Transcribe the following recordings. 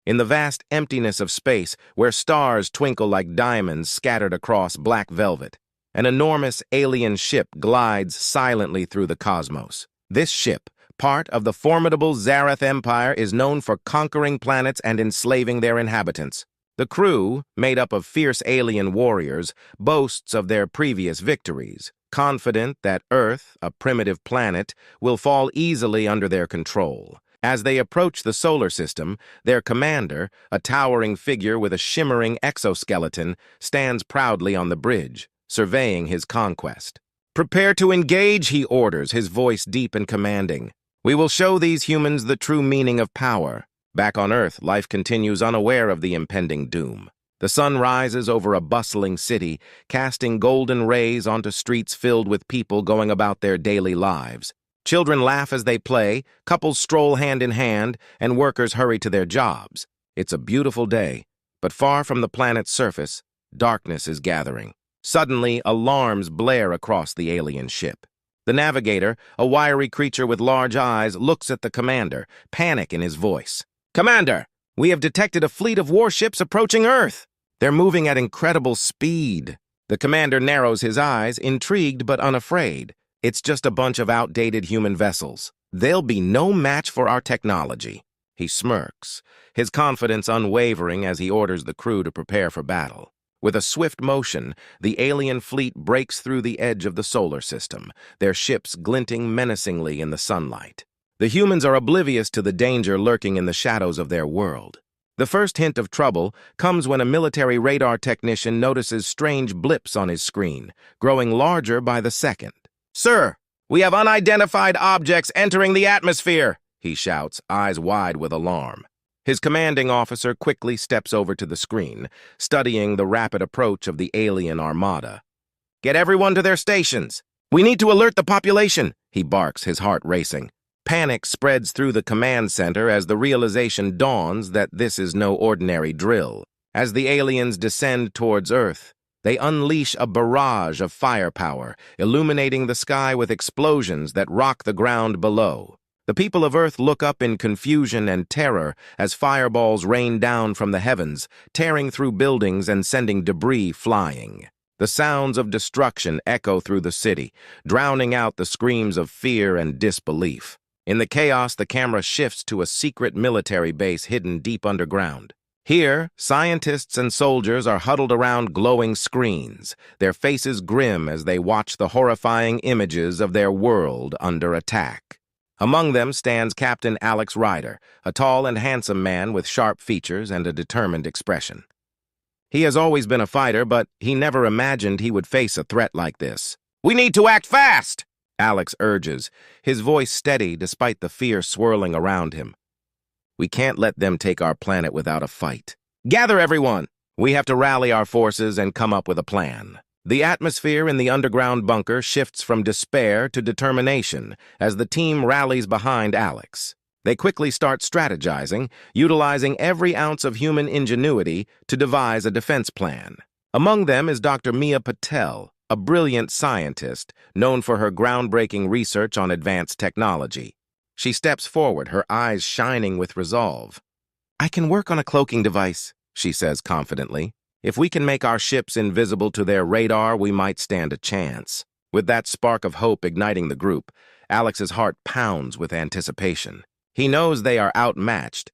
In the vast emptiness of space, where stars twinkle like diamonds scattered across black velvet, an enormous alien ship glides silently through the cosmos. This ship, part of the formidable Zarath Empire, is known for conquering planets and enslaving their inhabitants. The crew, made up of fierce alien warriors, boasts of their previous victories, confident that Earth, a primitive planet, will fall easily under their control. As they approach the solar system, their commander, a towering figure with a shimmering exoskeleton, stands proudly on the bridge, surveying his conquest. "Prepare to engage," he orders, his voice deep and commanding. "We will show these humans the true meaning of power." Back on Earth, life continues unaware of the impending doom. The sun rises over a bustling city, casting golden rays onto streets filled with people going about their daily lives. Children laugh as they play, couples stroll hand in hand, and workers hurry to their jobs. It's a beautiful day, but far from the planet's surface, darkness is gathering. Suddenly, alarms blare across the alien ship. The navigator, a wiry creature with large eyes, looks at the commander, panic in his voice. "Commander, we have detected a fleet of warships approaching Earth. They're moving at incredible speed." The commander narrows his eyes, intrigued but unafraid. "It's just a bunch of outdated human vessels. They'll be no match for our technology." He smirks, his confidence unwavering as he orders the crew to prepare for battle. With a swift motion, the alien fleet breaks through the edge of the solar system, their ships glinting menacingly in the sunlight. The humans are oblivious to the danger lurking in the shadows of their world. The first hint of trouble comes when a military radar technician notices strange blips on his screen, growing larger by the second. "Sir, we have unidentified objects entering the atmosphere," he shouts, eyes wide with alarm. His commanding officer quickly steps over to the screen, studying the rapid approach of the alien armada. "Get everyone to their stations. We need to alert the population," he barks, his heart racing. Panic spreads through the command center as the realization dawns that this is no ordinary drill. As the aliens descend towards Earth, they unleash a barrage of firepower, illuminating the sky with explosions that rock the ground below. The people of Earth look up in confusion and terror as fireballs rain down from the heavens, tearing through buildings and sending debris flying. The sounds of destruction echo through the city, drowning out the screams of fear and disbelief. In the chaos, the camera shifts to a secret military base hidden deep underground. Here, scientists and soldiers are huddled around glowing screens, their faces grim as they watch the horrifying images of their world under attack. Among them stands Captain Alex Ryder, a tall and handsome man with sharp features and a determined expression. He has always been a fighter, but he never imagined he would face a threat like this. "We need to act fast!" Alex urges, his voice steady despite the fear swirling around him. "We can't let them take our planet without a fight. Gather everyone! We have to rally our forces and come up with a plan." The atmosphere in the underground bunker shifts from despair to determination as the team rallies behind Alex. They quickly start strategizing, utilizing every ounce of human ingenuity to devise a defense plan. Among them is Dr. Mia Patel, a brilliant scientist known for her groundbreaking research on advanced technology. She steps forward, her eyes shining with resolve. "I can work on a cloaking device," she says confidently. "If we can make our ships invisible to their radar, we might stand a chance." With that spark of hope igniting the group, Alex's heart pounds with anticipation. He knows they are outmatched,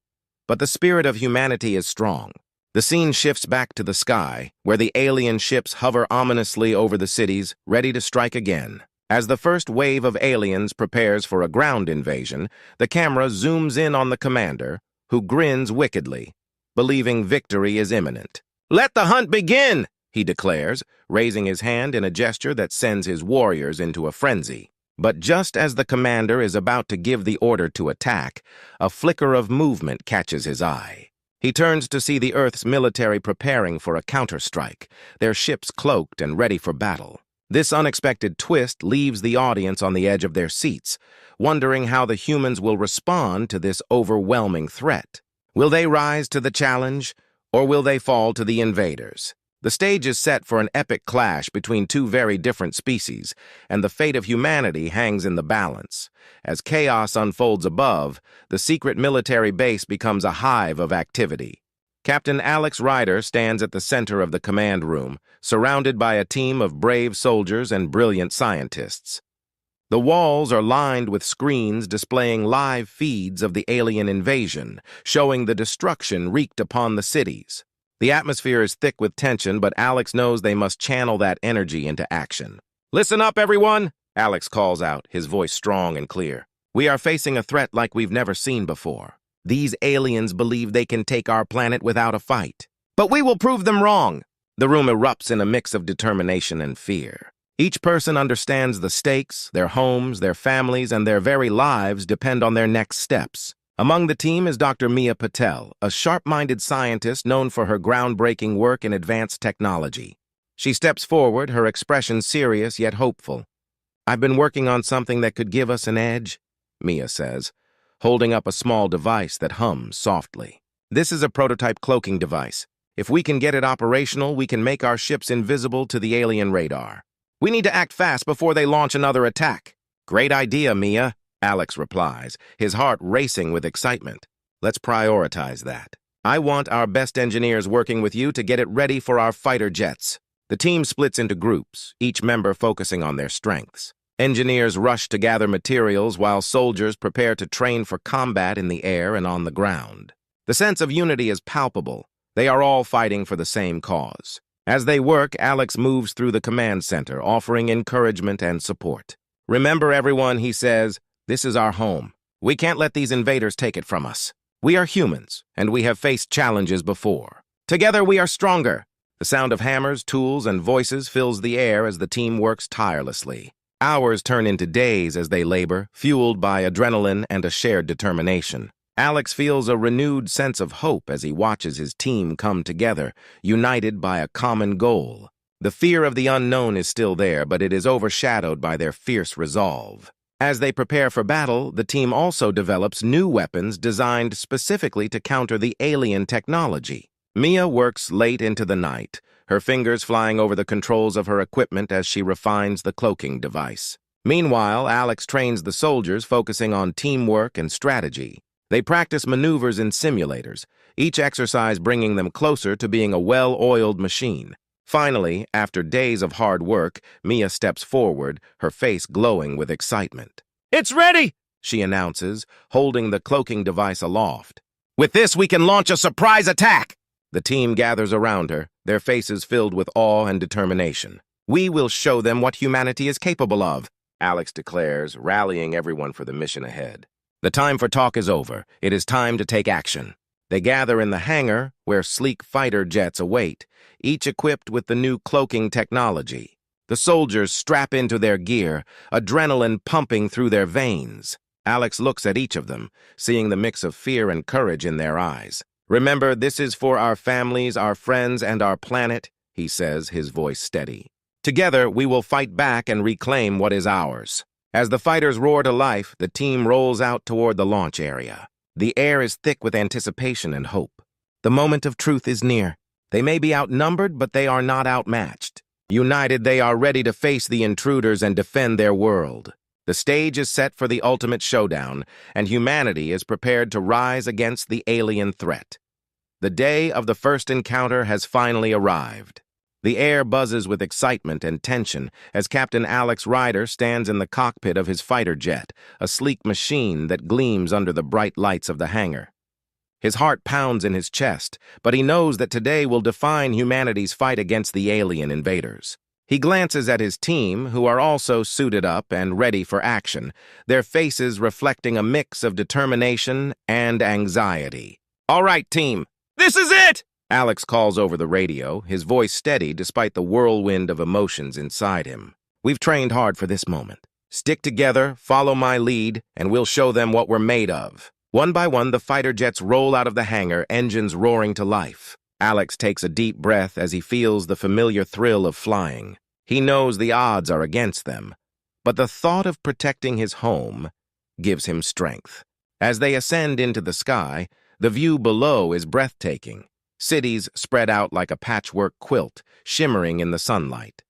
but the spirit of humanity is strong. The scene shifts back to the sky, where the alien ships hover ominously over the cities, ready to strike again. As the first wave of aliens prepares for a ground invasion, the camera zooms in on the commander, who grins wickedly, believing victory is imminent. "Let the hunt begin!" he declares, raising his hand in a gesture that sends his warriors into a frenzy. But just as the commander is about to give the order to attack, a flicker of movement catches his eye. He turns to see the Earth's military preparing for a counterstrike, their ships cloaked and ready for battle. This unexpected twist leaves the audience on the edge of their seats, wondering how the humans will respond to this overwhelming threat. Will they rise to the challenge, or will they fall to the invaders? The stage is set for an epic clash between two very different species, and the fate of humanity hangs in the balance. As chaos unfolds above, the secret military base becomes a hive of activity. Captain Alex Ryder stands at the center of the command room, surrounded by a team of brave soldiers and brilliant scientists. The walls are lined with screens displaying live feeds of the alien invasion, showing the destruction wreaked upon the cities. The atmosphere is thick with tension, but Alex knows they must channel that energy into action. "Listen up, everyone!" Alex calls out, his voice strong and clear. "We are facing a threat like we've never seen before. These aliens believe they can take our planet without a fight. But we will prove them wrong!" The room erupts in a mix of determination and fear. Each person understands the stakes, their homes, their families, and their very lives depend on their next steps. Among the team is Dr. Mia Patel, a sharp-minded scientist known for her groundbreaking work in advanced technology. She steps forward, her expression serious yet hopeful. "I've been working on something that could give us an edge," Mia says, holding up a small device that hums softly. "This is a prototype cloaking device. If we can get it operational, we can make our ships invisible to the alien radar. We need to act fast before they launch another attack." "Great idea, Mia," Alex replies, his heart racing with excitement. "Let's prioritize that. I want our best engineers working with you to get it ready for our fighter jets." The team splits into groups, each member focusing on their strengths. Engineers rush to gather materials while soldiers prepare to train for combat in the air and on the ground. The sense of unity is palpable. They are all fighting for the same cause. As they work, Alex moves through the command center, offering encouragement and support. "Remember, everyone," he says, "this is our home. We can't let these invaders take it from us. We are humans, and we have faced challenges before. Together we are stronger." The sound of hammers, tools, and voices fills the air as the team works tirelessly. Hours turn into days as they labor, fueled by adrenaline and a shared determination. Alex feels a renewed sense of hope as he watches his team come together, united by a common goal. The fear of the unknown is still there, but it is overshadowed by their fierce resolve. As they prepare for battle, the team also develops new weapons designed specifically to counter the alien technology. Mia works late into the night, her fingers flying over the controls of her equipment as she refines the cloaking device. Meanwhile, Alex trains the soldiers, focusing on teamwork and strategy. They practice maneuvers in simulators, each exercise bringing them closer to being a well-oiled machine. Finally, after days of hard work, Mia steps forward, her face glowing with excitement. "It's ready!" she announces, holding the cloaking device aloft. "With this, we can launch a surprise attack!" The team gathers around her, their faces filled with awe and determination. "We will show them what humanity is capable of," Alex declares, rallying everyone for the mission ahead. The time for talk is over. It is time to take action. They gather in the hangar, where sleek fighter jets await, each equipped with the new cloaking technology. The soldiers strap into their gear, adrenaline pumping through their veins. Alex looks at each of them, seeing the mix of fear and courage in their eyes. "Remember, this is for our families, our friends, and our planet," he says, his voice steady. "Together, we will fight back and reclaim what is ours." As the fighters roar to life, the team rolls out toward the launch area. The air is thick with anticipation and hope. The moment of truth is near. They may be outnumbered, but they are not outmatched. United, they are ready to face the intruders and defend their world. The stage is set for the ultimate showdown, and humanity is prepared to rise against the alien threat. The day of the first encounter has finally arrived. The air buzzes with excitement and tension as Captain Alex Ryder stands in the cockpit of his fighter jet, a sleek machine that gleams under the bright lights of the hangar. His heart pounds in his chest, but he knows that today will define humanity's fight against the alien invaders. He glances at his team, who are also suited up and ready for action, their faces reflecting a mix of determination and anxiety. "All right, team, this is it!" Alex calls over the radio, his voice steady despite the whirlwind of emotions inside him. "We've trained hard for this moment. Stick together, follow my lead, and we'll show them what we're made of." One by one, the fighter jets roll out of the hangar, engines roaring to life. Alex takes a deep breath as he feels the familiar thrill of flying. He knows the odds are against them, but the thought of protecting his home gives him strength. As they ascend into the sky, the view below is breathtaking. cities spread out like a patchwork quilt, shimmering in the sunlight.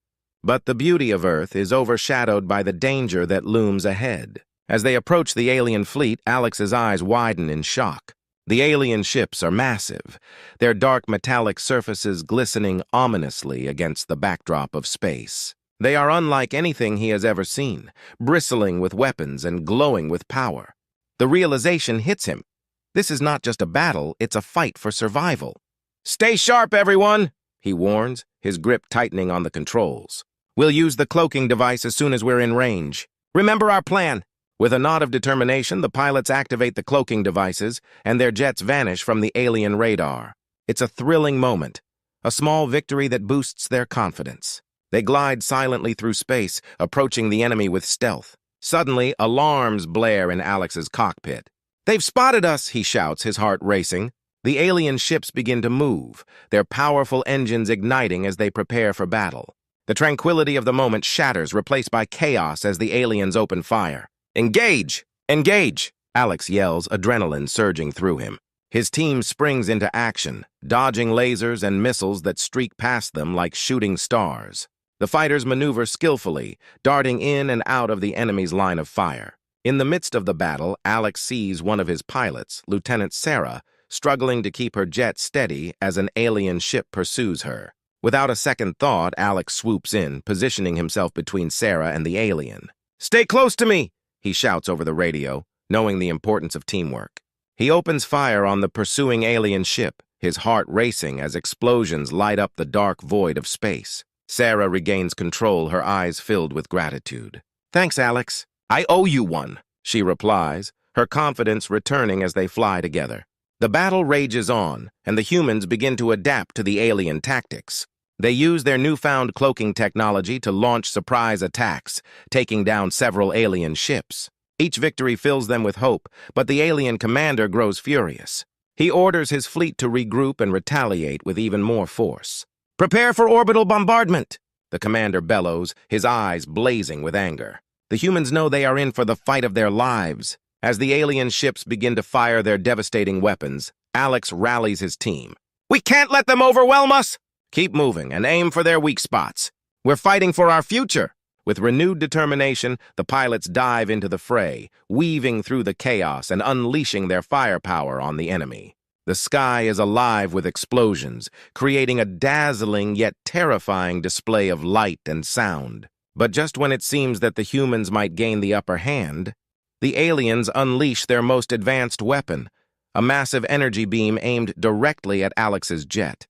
But the beauty of Earth is overshadowed by the danger that looms ahead. As they approach the alien fleet, Alex's eyes widen in shock. The alien ships are massive, their dark metallic surfaces glistening ominously against the backdrop of space. They are unlike anything he has ever seen, bristling with weapons and glowing with power. The realization hits him. This is not just a battle, it's a fight for survival. "Stay sharp, everyone," he warns, his grip tightening on the controls. "We'll use the cloaking device as soon as we're in range. Remember our plan." With a nod of determination, the pilots activate the cloaking devices, and their jets vanish from the alien radar. It's a thrilling moment, a small victory that boosts their confidence. They glide silently through space, approaching the enemy with stealth. Suddenly, alarms blare in Alex's cockpit. "They've spotted us," he shouts, his heart racing. The alien ships begin to move, their powerful engines igniting as they prepare for battle. The tranquility of the moment shatters, replaced by chaos as the aliens open fire. "Engage! Engage!" Alex yells, adrenaline surging through him. His team springs into action, dodging lasers and missiles that streak past them like shooting stars. The fighters maneuver skillfully, darting in and out of the enemy's line of fire. In the midst of the battle, Alex sees one of his pilots, Lieutenant Sarah, struggling to keep her jet steady as an alien ship pursues her. Without a second thought, Alex swoops in, positioning himself between Sarah and the alien. "Stay close to me!" he shouts over the radio, knowing the importance of teamwork. He opens fire on the pursuing alien ship, his heart racing as explosions light up the dark void of space. Sarah regains control, her eyes filled with gratitude. "Thanks, Alex. I owe you one," she replies, her confidence returning as they fly together. The battle rages on, and the humans begin to adapt to the alien tactics. They use their newfound cloaking technology to launch surprise attacks, taking down several alien ships. Each victory fills them with hope, but the alien commander grows furious. He orders his fleet to regroup and retaliate with even more force. "Prepare for orbital bombardment," the commander bellows, his eyes blazing with anger. The humans know they are in for the fight of their lives. As the alien ships begin to fire their devastating weapons, Alex rallies his team. "We can't let them overwhelm us! Keep moving and aim for their weak spots. We're fighting for our future." With renewed determination, the pilots dive into the fray, weaving through the chaos and unleashing their firepower on the enemy. The sky is alive with explosions, creating a dazzling yet terrifying display of light and sound. But just when it seems that the humans might gain the upper hand, the aliens unleash their most advanced weapon, a massive energy beam aimed directly at Alex's jet.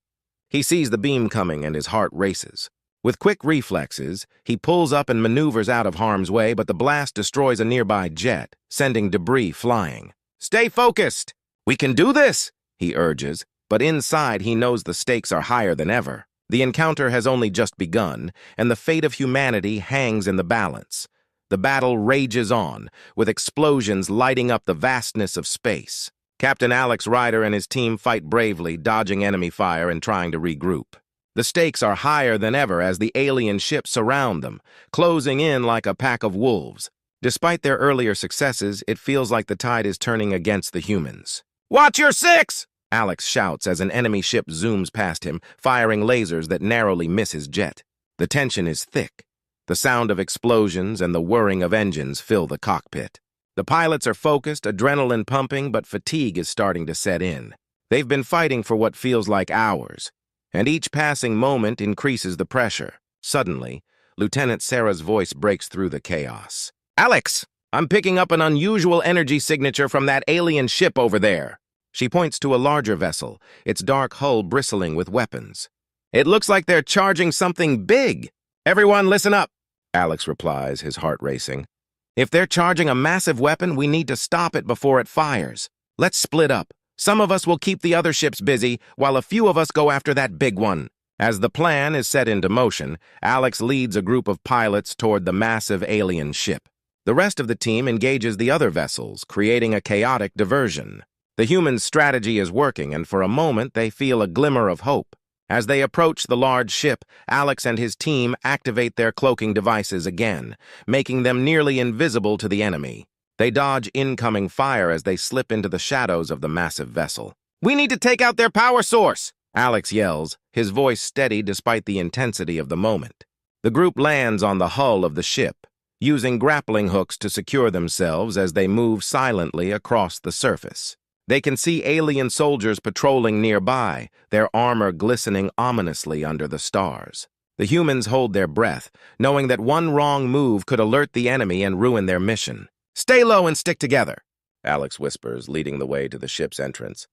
He sees the beam coming and his heart races. With quick reflexes, he pulls up and maneuvers out of harm's way, but the blast destroys a nearby jet, sending debris flying. "Stay focused! We can do this!" he urges, but inside he knows the stakes are higher than ever. The encounter has only just begun, and the fate of humanity hangs in the balance. The battle rages on, with explosions lighting up the vastness of space. Captain Alex Ryder and his team fight bravely, dodging enemy fire and trying to regroup. The stakes are higher than ever as the alien ships surround them, closing in like a pack of wolves. Despite their earlier successes, it feels like the tide is turning against the humans. "Watch your six!" Alex shouts as an enemy ship zooms past him, firing lasers that narrowly miss his jet. The tension is thick. The sound of explosions and the whirring of engines fill the cockpit. The pilots are focused, adrenaline pumping, but fatigue is starting to set in. They've been fighting for what feels like hours, and each passing moment increases the pressure. Suddenly, Lieutenant Sarah's voice breaks through the chaos. "Alex, I'm picking up an unusual energy signature from that alien ship over there." She points to a larger vessel, its dark hull bristling with weapons. "It looks like they're charging something big." "Everyone, listen up," Alex replies, his heart racing. "If they're charging a massive weapon, we need to stop it before it fires. Let's split up. Some of us will keep the other ships busy, while a few of us go after that big one." As the plan is set into motion, Alex leads a group of pilots toward the massive alien ship. The rest of the team engages the other vessels, creating a chaotic diversion. The humans' strategy is working, and for a moment they feel a glimmer of hope. As they approach the large ship, Alex and his team activate their cloaking devices again, making them nearly invisible to the enemy. They dodge incoming fire as they slip into the shadows of the massive vessel. "We need to take out their power source!" Alex yells, his voice steady despite the intensity of the moment. The group lands on the hull of the ship, using grappling hooks to secure themselves as they move silently across the surface. They can see alien soldiers patrolling nearby, their armor glistening ominously under the stars. The humans hold their breath, knowing that one wrong move could alert the enemy and ruin their mission. "Stay low and stick together," Alex whispers, leading the way to the ship's entrance.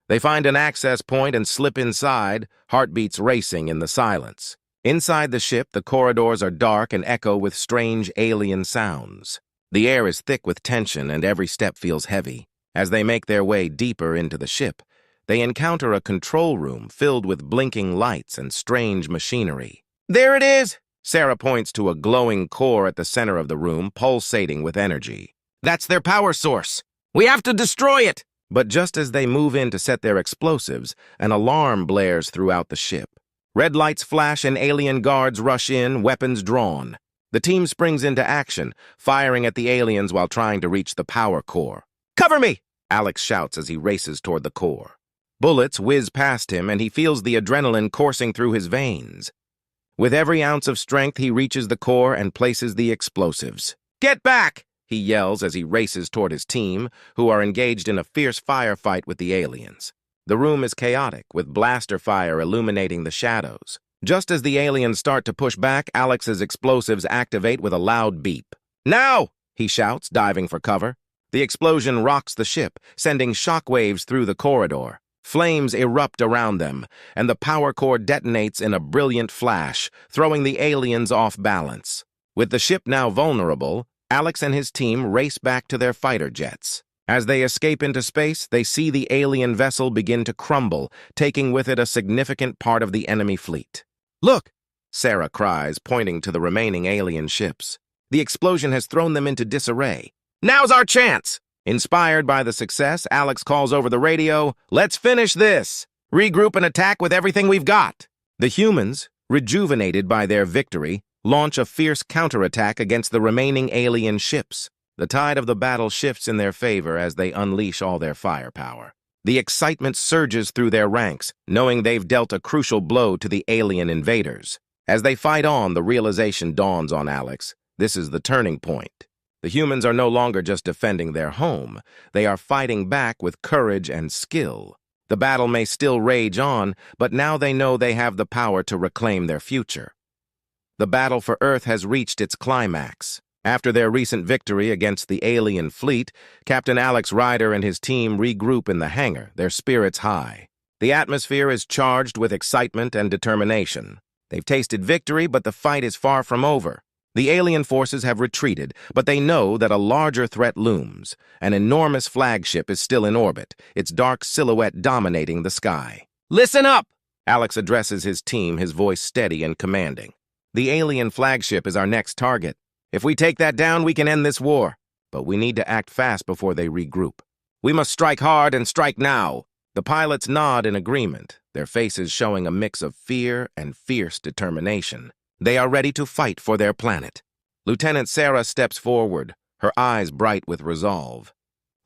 They find an access point and slip inside, heartbeats racing in the silence. Inside the ship, the corridors are dark and echo with strange alien sounds. The air is thick with tension and every step feels heavy. As they make their way deeper into the ship, they encounter a control room filled with blinking lights and strange machinery. "There it is!" Sarah points to a glowing core at the center of the room, pulsating with energy. "That's their power source. We have to destroy it!" But just as they move in to set their explosives, an alarm blares throughout the ship. Red lights flash and alien guards rush in, weapons drawn. The team springs into action, firing at the aliens while trying to reach the power core. "Cover me!" Alex shouts as he races toward the core. Bullets whiz past him and he feels the adrenaline coursing through his veins. With every ounce of strength, he reaches the core and places the explosives. "Get back!" he yells as he races toward his team, who are engaged in a fierce firefight with the aliens. The room is chaotic, with blaster fire illuminating the shadows. Just as the aliens start to push back, Alex's explosives activate with a loud beep. "Now!" he shouts, diving for cover. The explosion rocks the ship, sending shockwaves through the corridor. Flames erupt around them, and the power core detonates in a brilliant flash, throwing the aliens off balance. With the ship now vulnerable, Alex and his team race back to their fighter jets. As they escape into space, they see the alien vessel begin to crumble, taking with it a significant part of the enemy fleet. "Look!" Sarah cries, pointing to the remaining alien ships. "The explosion has thrown them into disarray. Now's our chance!" Inspired by the success, Alex calls over the radio, "Let's finish this! Regroup and attack with everything we've got!" The humans, rejuvenated by their victory, launch a fierce counterattack against the remaining alien ships. The tide of the battle shifts in their favor as they unleash all their firepower. The excitement surges through their ranks, knowing they've dealt a crucial blow to the alien invaders. As they fight on, the realization dawns on Alex. This is the turning point. The humans are no longer just defending their home. They are fighting back with courage and skill. The battle may still rage on, but now they know they have the power to reclaim their future. The battle for Earth has reached its climax. After their recent victory against the alien fleet, Captain Alex Ryder and his team regroup in the hangar, their spirits high. The atmosphere is charged with excitement and determination. They've tasted victory, but the fight is far from over. The alien forces have retreated, but they know that a larger threat looms. An enormous flagship is still in orbit, its dark silhouette dominating the sky. "Listen up!" Alex addresses his team, his voice steady and commanding. "The alien flagship is our next target. If we take that down, we can end this war. But we need to act fast before they regroup. We must strike hard and strike now." The pilots nod in agreement, their faces showing a mix of fear and fierce determination. They are ready to fight for their planet. Lieutenant Sarah steps forward, her eyes bright with resolve.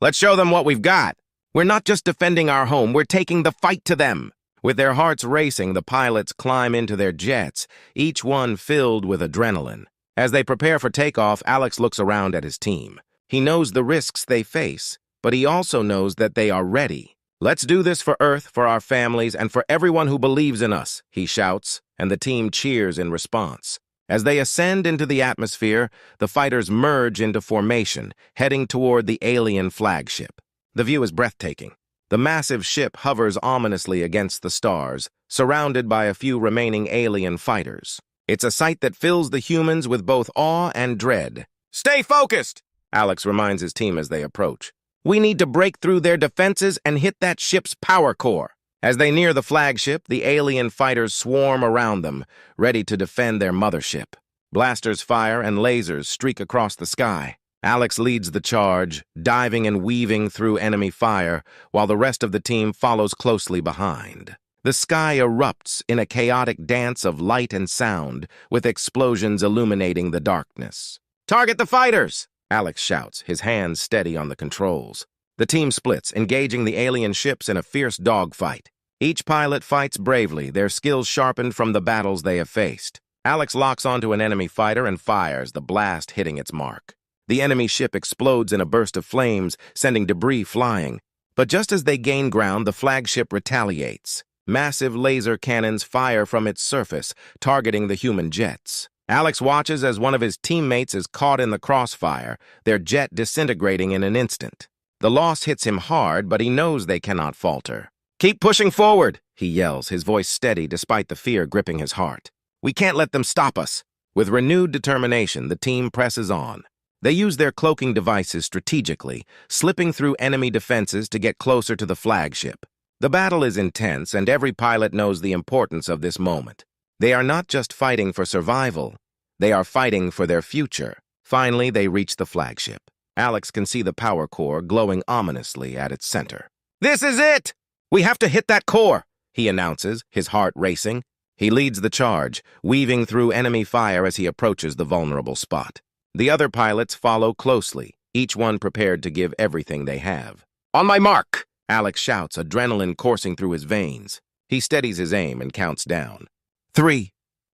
"Let's show them what we've got. We're not just defending our home, we're taking the fight to them." With their hearts racing, the pilots climb into their jets, each one filled with adrenaline. As they prepare for takeoff, Alex looks around at his team. He knows the risks they face, but he also knows that they are ready. "Let's do this for Earth, for our families, and for everyone who believes in us," he shouts, and the team cheers in response. As they ascend into the atmosphere, the fighters merge into formation, heading toward the alien flagship. The view is breathtaking. The massive ship hovers ominously against the stars, surrounded by a few remaining alien fighters. It's a sight that fills the humans with both awe and dread. "Stay focused!" Alex reminds his team as they approach. "We need to break through their defenses and hit that ship's power core." As they near the flagship, the alien fighters swarm around them, ready to defend their mothership. Blasters fire and lasers streak across the sky. Alex leads the charge, diving and weaving through enemy fire, while the rest of the team follows closely behind. The sky erupts in a chaotic dance of light and sound, with explosions illuminating the darkness. "Target the fighters!" Alex shouts, his hands steady on the controls. The team splits, engaging the alien ships in a fierce dogfight. Each pilot fights bravely, their skills sharpened from the battles they have faced. Alex locks onto an enemy fighter and fires, the blast hitting its mark. The enemy ship explodes in a burst of flames, sending debris flying. But just as they gain ground, the flagship retaliates. Massive laser cannons fire from its surface, targeting the human jets. Alex watches as one of his teammates is caught in the crossfire, their jet disintegrating in an instant. The loss hits him hard, but he knows they cannot falter. "Keep pushing forward," he yells, his voice steady despite the fear gripping his heart. "We can't let them stop us." With renewed determination, the team presses on. They use their cloaking devices strategically, slipping through enemy defenses to get closer to the flagship. The battle is intense, and every pilot knows the importance of this moment. They are not just fighting for survival, they are fighting for their future. Finally, they reach the flagship. Alex can see the power core glowing ominously at its center. "This is it! We have to hit that core," he announces, his heart racing. He leads the charge, weaving through enemy fire as he approaches the vulnerable spot. The other pilots follow closely, each one prepared to give everything they have. "On my mark!" Alex shouts, adrenaline coursing through his veins. He steadies his aim and counts down. 3,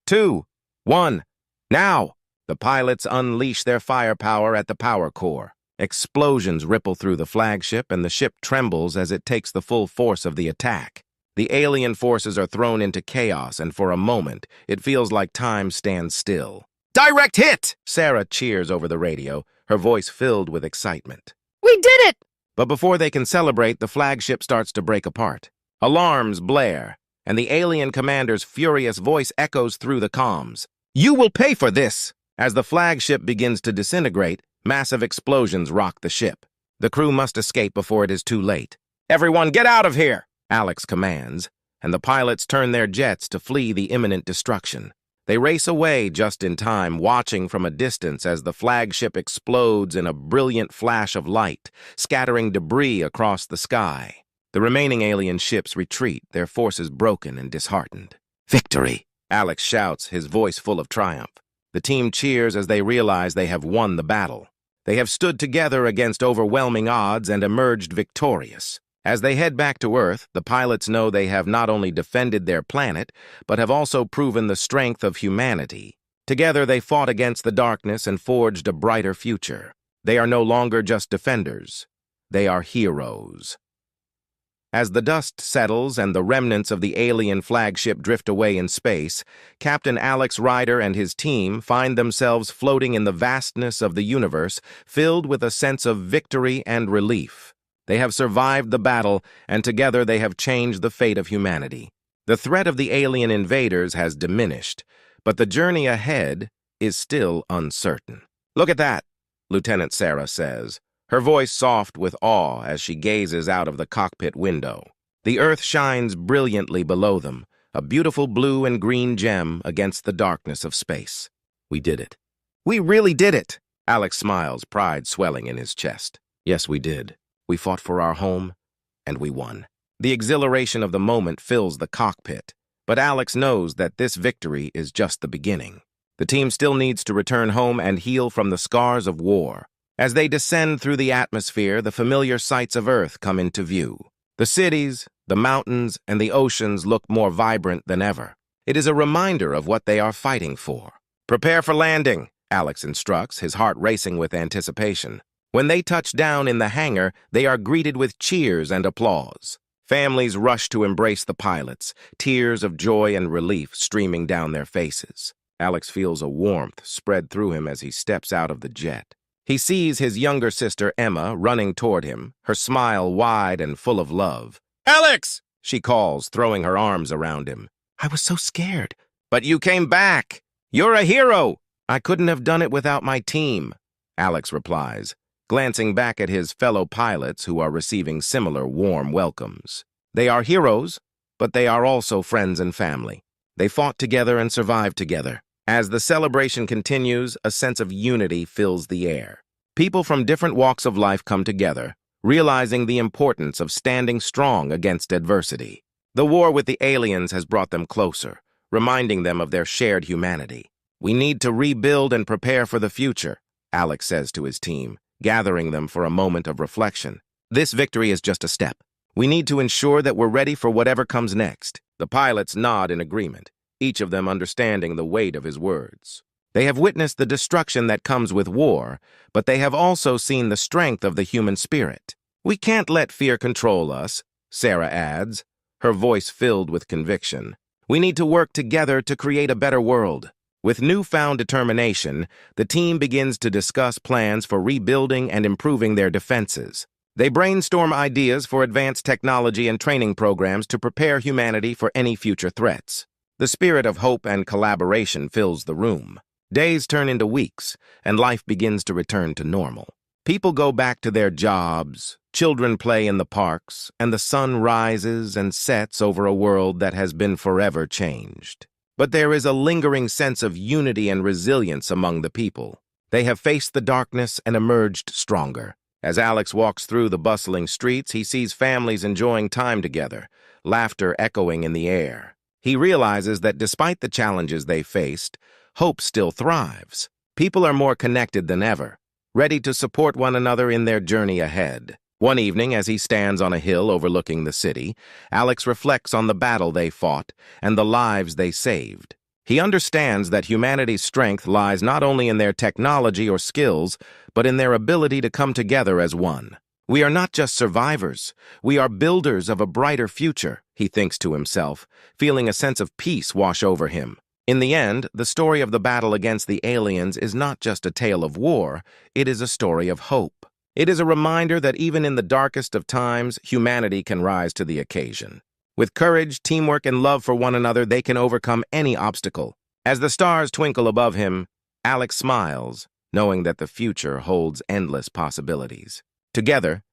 2, 1, now! The pilots unleash their firepower at the power core. Explosions ripple through the flagship, and the ship trembles as it takes the full force of the attack. The alien forces are thrown into chaos, and for a moment, it feels like time stands still. "Direct hit!" Sarah cheers over the radio, her voice filled with excitement. We did it! But before they can celebrate, the flagship starts to break apart. Alarms blare, and the alien commander's furious voice echoes through the comms. "You will pay for this!" As the flagship begins to disintegrate, massive explosions rock the ship. The crew must escape before it is too late. "Everyone get out of here!" Alex commands, and the pilots turn their jets to flee the imminent destruction. They race away just in time, watching from a distance as the flagship explodes in a brilliant flash of light, scattering debris across the sky. The remaining alien ships retreat, their forces broken and disheartened. "Victory!" Alex shouts, his voice full of triumph. The team cheers as they realize they have won the battle. They have stood together against overwhelming odds and emerged victorious. As they head back to Earth, the pilots know they have not only defended their planet, but have also proven the strength of humanity. Together, they fought against the darkness and forged a brighter future. They are no longer just defenders. They are heroes. As the dust settles and the remnants of the alien flagship drift away in space, Captain Alex Rider and his team find themselves floating in the vastness of the universe, filled with a sense of victory and relief. They have survived the battle, and together they have changed the fate of humanity. The threat of the alien invaders has diminished, but the journey ahead is still uncertain. "Look at that," Lieutenant Sarah says, her voice soft with awe as she gazes out of the cockpit window. The Earth shines brilliantly below them, a beautiful blue and green gem against the darkness of space. "We did it." "We really did it," Alex smiles, pride swelling in his chest. "Yes, we did. We fought for our home, and we won." The exhilaration of the moment fills the cockpit, but Alex knows that this victory is just the beginning. The team still needs to return home and heal from the scars of war. As they descend through the atmosphere, the familiar sights of Earth come into view. The cities, the mountains, and the oceans look more vibrant than ever. It is a reminder of what they are fighting for. "Prepare for landing," Alex instructs, his heart racing with anticipation. When they touch down in the hangar, they are greeted with cheers and applause. Families rush to embrace the pilots, tears of joy and relief streaming down their faces. Alex feels a warmth spread through him as he steps out of the jet. He sees his younger sister, Emma, running toward him, her smile wide and full of love. "Alex!" she calls, throwing her arms around him. "I was so scared." "But you came back. You're a hero." "I couldn't have done it without my team," Alex replies, glancing back at his fellow pilots who are receiving similar warm welcomes. They are heroes, but they are also friends and family. They fought together and survived together. As the celebration continues, a sense of unity fills the air. People from different walks of life come together, realizing the importance of standing strong against adversity. The war with the aliens has brought them closer, reminding them of their shared humanity. "We need to rebuild and prepare for the future," Alex says to his team, gathering them for a moment of reflection. "This victory is just a step. We need to ensure that we're ready for whatever comes next. The pilots nod in agreement, each of them understanding the weight of his words. They have witnessed the destruction that comes with war, but they have also seen the strength of the human spirit. We can't let fear control us, Sarah adds, her voice filled with conviction. We need to work together to create a better world. With newfound determination, the team begins to discuss plans for rebuilding and improving their defenses. They brainstorm ideas for advanced technology and training programs to prepare humanity for any future threats. The spirit of hope and collaboration fills the room. Days turn into weeks, and life begins to return to normal. People go back to their jobs, children play in the parks, and the sun rises and sets over a world that has been forever changed. But there is a lingering sense of unity and resilience among the people. They have faced the darkness and emerged stronger. As Alex walks through the bustling streets, he sees families enjoying time together, laughter echoing in the air. He realizes that despite the challenges they faced, hope still thrives. People are more connected than ever, ready to support one another in their journey ahead. One evening, as he stands on a hill overlooking the city, Alex reflects on the battle they fought and the lives they saved. He understands that humanity's strength lies not only in their technology or skills, but in their ability to come together as one. We are not just survivors, we are builders of a brighter future, he thinks to himself, feeling a sense of peace wash over him. In the end, the story of the battle against the aliens is not just a tale of war, it is a story of hope. It is a reminder that even in the darkest of times, humanity can rise to the occasion. With courage, teamwork, and love for one another, they can overcome any obstacle. As the stars twinkle above him, Alex smiles, knowing that the future holds endless possibilities. Together,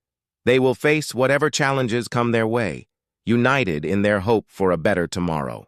they will face whatever challenges come their way, united in their hope for a better tomorrow.